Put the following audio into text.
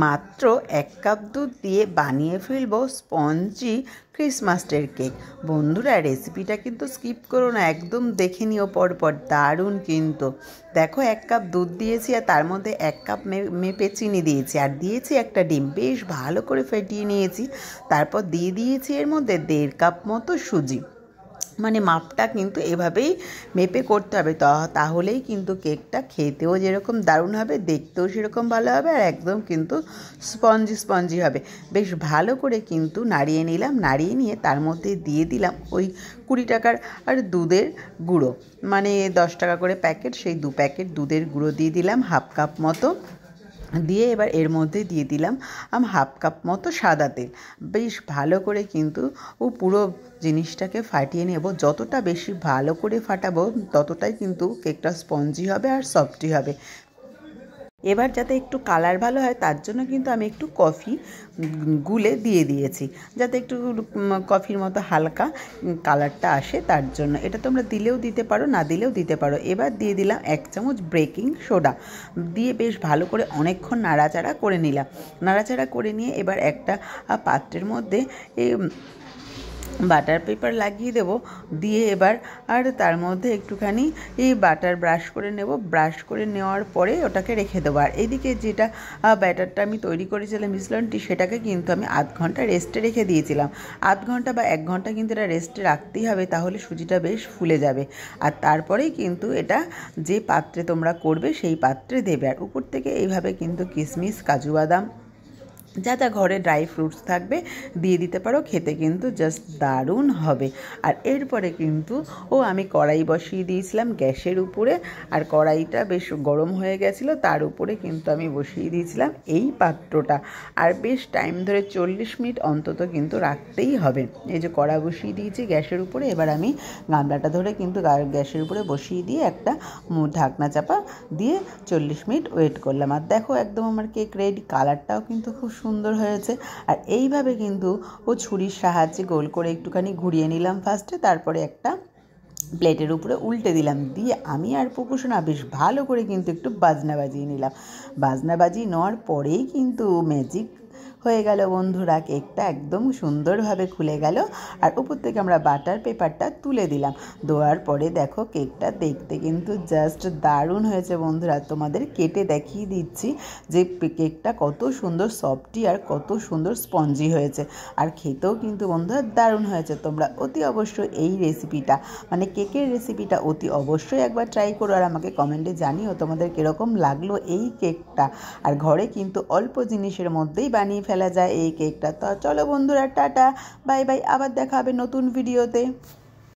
মাত্র 1 কাপ দুধ দিয়ে বানিয়ে ফেলবো স্পঞ্জি ক্রিসমাস ট্রির কেক। বন্ধুরা, রেসিপিটা কিন্তু স্কিপ করো না, একদম দেখে নিও পরপর, দারুণ কিন্তু। দেখো, 1 কাপ দুধ দিয়েছি আর তার মধ্যে 1 কাপ মেপে চিনি দিয়েছি আর দিয়েছি একটা ডিম, বেশ ভালো করে ফেটিয়ে নিয়েছি। তারপর দিয়ে দিয়েছি এর মধ্যে 1.5 কাপ মতো সুজি। মানে মাপটা কিন্তু এভাবেই মেপে করতে হবে, তাহলেই কিন্তু কেকটা খেতেও যেরকম দারুণ হবে, দেখতেও সেরকম ভালো হবে আর একদম কিন্তু স্পঞ্জি স্পঞ্জি হবে। বেশ ভালো করে কিন্তু নাড়িয়ে নিলাম, নাড়িয়ে নিয়ে তার মধ্যে দিয়ে দিলাম ওই 20 টাকার আর দুধের গুঁড়ো, মানে 10 টাকা করে প্যাকেট, সেই 2 প্যাকেট দুধের গুঁড়ো দিয়ে দিলাম 1/2 কাপ মতো। দিয়ে এবার এর মধ্যে দিয়ে দিলাম 1/2 কাপ মতো সাদা তেল। বেশ ভালো করে কিন্তু পুরো জিনিসটাকে ফাটিয়ে নেব। যতটা বেশি ভালো করে ফাটাবো ততটাই কিন্তু কেকটা স্পঞ্জি হবে আর সফটি হবে। এবার যাতে একটু কালার ভালো হয় তার জন্য কিন্তু আমি একটু কফি গুলে দিয়ে দিয়েছি, যাতে একটু কফির মতো হালকা কালারটা আসে, তার জন্য। এটা তোমরা দিলেও দিতে পারো, না দিলেও দিতে পারো। এবার দিয়ে দিলাম 1 চামচ বেকিং সোডা, দিয়ে বেশ ভালো করে অনেকক্ষণ নাড়াচাড়া করে নিলাম। নাড়াচাড়া করে নিয়ে এবার একটা পাত্রের মধ্যে বাটার পেপার লাগিয়ে দেব, দিয়ে এবার আর তার মধ্যে একটুখানি বাটার ব্রাশ করে নেব। ব্রাশ করে নেওয়ার পরে ওটাকে রেখে দেবো। আর এইদিকে যেটা ব্যাটারটা আমি তৈরি করেছিলাম মিশ্রণটি, সেটাকে কিন্তু আমি আধ ঘন্টা রেস্টে রেখে দিয়েছিলাম। আধ ঘন্টা বা 1 ঘন্টা কিন্তু এটা রেস্টে রাখতেই হবে, তাহলে সুজিটা বেশ ফুলে যাবে। আর তারপরেই কিন্তু এটা যে পাত্রে তোমরা করবে সেই পাত্রে দেবে। আর উপর থেকে এইভাবে কিন্তু কিশমিশ, কাজু বাদাম, যা যা ঘরে ড্রাই ফ্রুটস থাকবে দিয়ে দিতে পারো, খেতে কিন্তু জাস্ট দারুণ হবে। আর এরপরে কিন্তু আমি কড়াই বসিয়ে দিয়েছিলাম গ্যাসের উপরে, আর কড়াইটা বেশ গরম হয়ে গেছিলো, তার উপরে কিন্তু আমি বসিয়ে দিয়েছিলাম এই পাত্রটা। আর বেশ টাইম ধরে 40 মিনিট অন্তত কিন্তু রাখতেই হবে। এই যে কড়া বসিয়ে দিয়েছি গ্যাসের উপরে, এবার আমি গামলাটা ধরে কিন্তু গ্যাসের উপরে বসিয়ে দিয়ে একটা ঢাকনা চাপা দিয়ে 40 মিনিট ওয়েট করলাম। আর দেখো, একদম আমার কেক রেডি, কালারটাও কিন্তু খুব সুন্দর হয়েছে। আর এইভাবে কিন্তু ছুরির সাহায্যে গোল করে একটুখানি ঘুরিয়ে নিলাম ফার্স্টে, তারপরে একটা প্লেটের উপরে উল্টে দিলাম, দিয়ে আমি আর পুকুসোনা বেশ ভালো করে কিন্তু একটু বাজনা বাজিয়ে নিলাম। বাজনা বাজিয়ে নেওয়ার পরেই কিন্তু ম্যাজিক হয়ে গেল বন্ধুরা, কেকটা একদম সুন্দরভাবে খুলে গেল। আর উপর থেকে আমরা বাটার পেপারটা তুলে দিলাম। দেওয়ার পরে দেখো, কেকটা দেখতে কিন্তু জাস্ট দারুণ হয়েছে বন্ধুরা। তোমাদের কেটে দেখিয়ে দিচ্ছি যে কেকটা কত সুন্দর সফটি আর কত সুন্দর স্পঞ্জি হয়েছে। আর খেতেও কিন্তু বন্ধুরা দারুণ হয়েছে। তোমরা অতি অবশ্যই এই রেসিপিটা, মানে কেকের রেসিপিটা অতি অবশ্যই একবার ট্রাই করো, আর আমাকে কমেন্টে জানিও তোমাদের কীরকম লাগলো এই কেকটা। আর ঘরে কিন্তু অল্প জিনিসের মধ্যেই বানিয়ে ফেলা যায় এই কেকটা। তো চলো বন্ধুরা, টাটা, বাই বাই, আবার দেখা হবে নতুন ভিডিওতে।